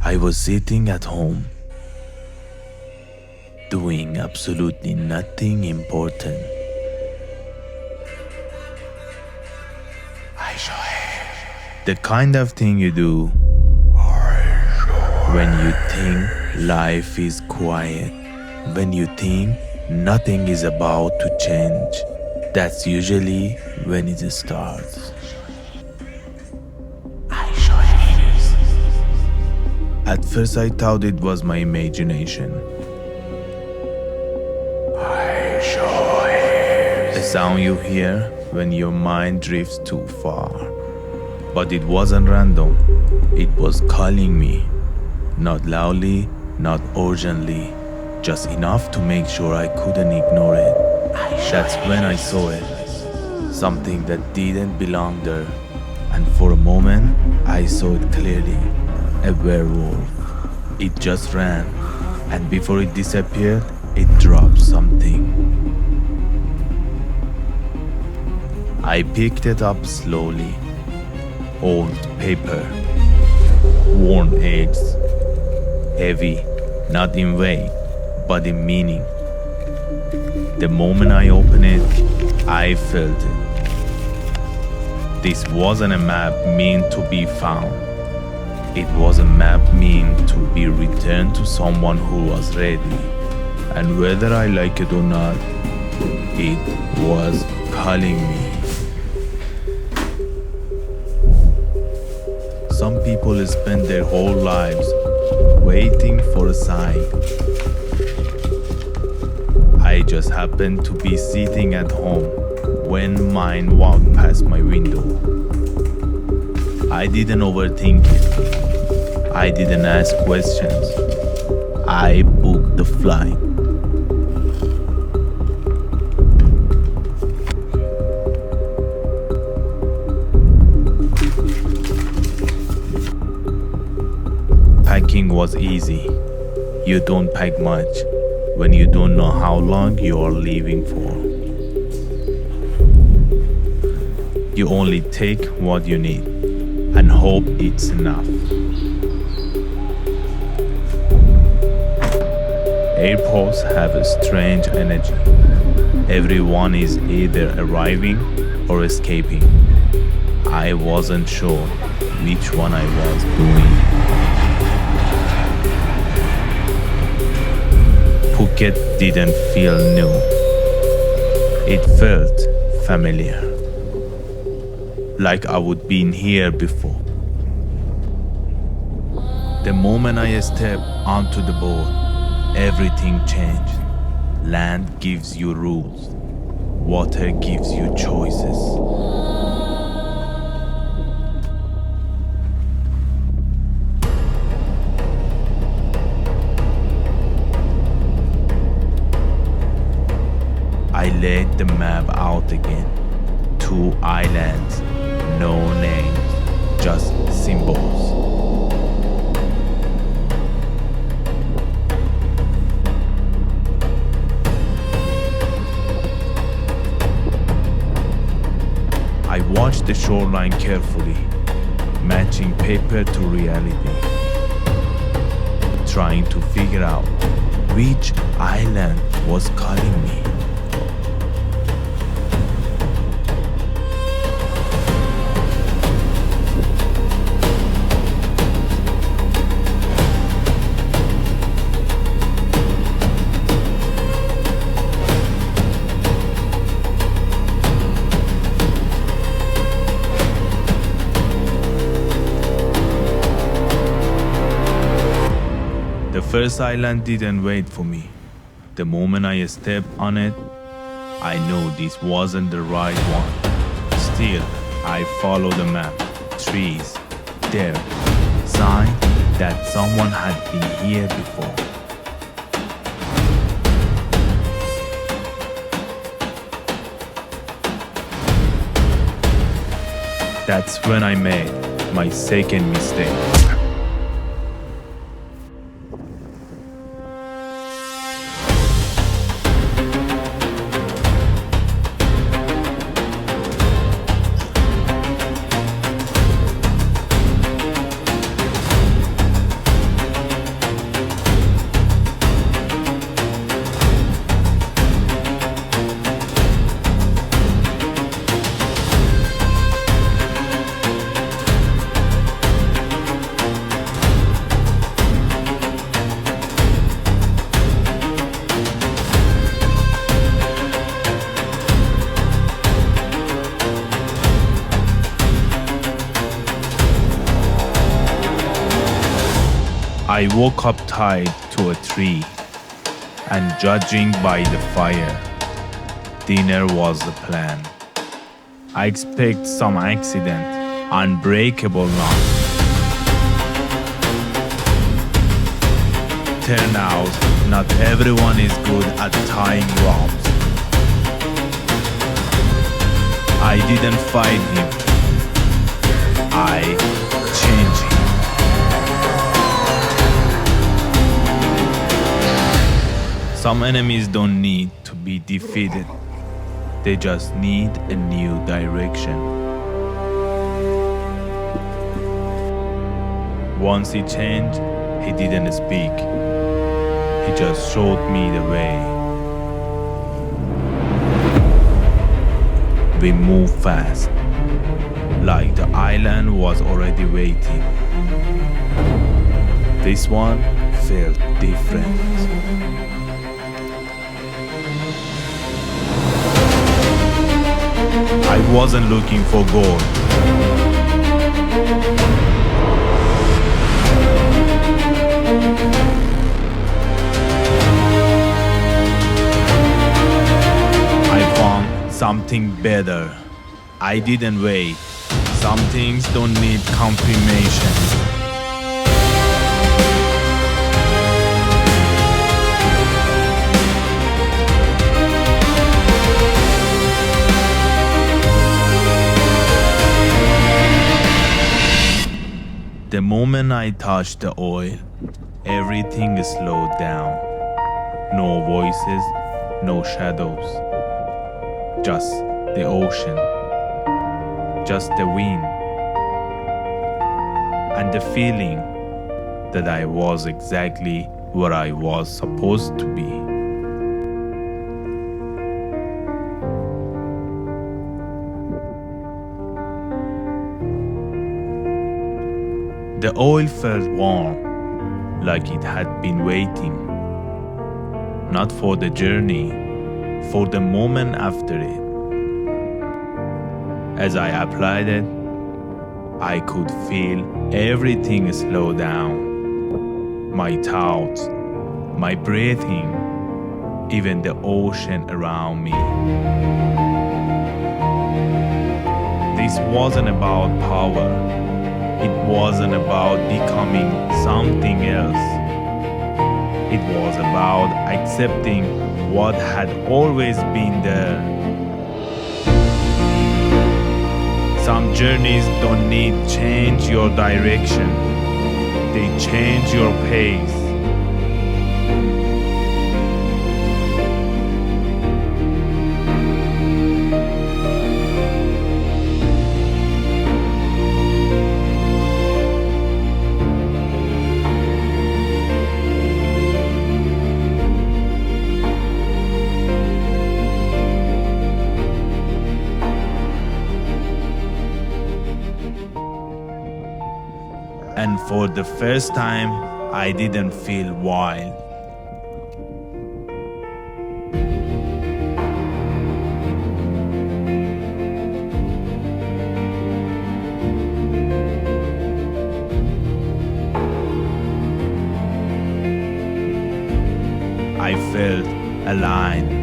I was sitting at home, doing absolutely nothing important. The kind of thing you do when you think life is quiet, when you think nothing is about to change. That's usually when it starts. At first I thought it was my imagination. The sound you hear when your mind drifts too far. But it wasn't random. It was calling me. Not loudly, not urgently, just enough to make sure I couldn't ignore it. That's when I saw it. Something that didn't belong there. And for a moment, I saw it clearly. A werewolf. It just ran, and before it disappeared, it dropped something. I picked it up slowly. Old paper, worn eggs, heavy, not in weight, but in meaning. The moment I opened it, I felt it. This wasn't a map meant to be found. It was a map meant to be returned to someone who was ready. And whether I like it or not, it was calling me. Some people spend their whole lives waiting for a sign. I just happened to be sitting at home when mine walked past my window. I didn't overthink it. I didn't ask questions. I booked the flight. Packing was easy. You don't pack much when you don't know how long you are leaving for. You only take what you need and hope it's enough. Airports have a strange energy. Everyone is either arriving or escaping. I wasn't sure which one I was doing. Phuket didn't feel new. It felt familiar. Like I would been here before. The moment I stepped onto the board, everything changed. Land gives you rules. Water gives you choices. I laid the map out again. 2 islands, no names, just symbols. I watched the shoreline carefully, matching paper to reality, trying to figure out which island was calling me. The first island didn't wait for me. The moment I stepped on it, I knew this wasn't the right one. Still, I followed the map. Trees, dirt, sign that someone had been here before. That's when I made my second mistake. I woke up tied to a tree, and judging by the fire, dinner was the plan. I expect some accident, unbreakable knot. Turn out, not everyone is good at tying ropes. I didn't fight him. I changed him. Some enemies don't need to be defeated. They just need a new direction. Once he changed, he didn't speak. He just showed me the way. We moved fast, like the island was already waiting. This one felt different. I wasn't looking for gold. I found something better. I didn't wait. Some things don't need confirmation. The moment I touched the oil, everything slowed down. No voices, no shadows. Just the ocean. Just the wind. And the feeling that I was exactly where I was supposed to be. The oil felt warm, like it had been waiting, not for the journey, for the moment after it. As I applied it, I could feel everything slow down. My thoughts, my breathing, even the ocean around me. This wasn't about power. It wasn't about becoming something else. It was about accepting what had always been there. Some journeys don't need change your direction. They change your pace. And for the first time, I didn't feel wild. I felt aligned.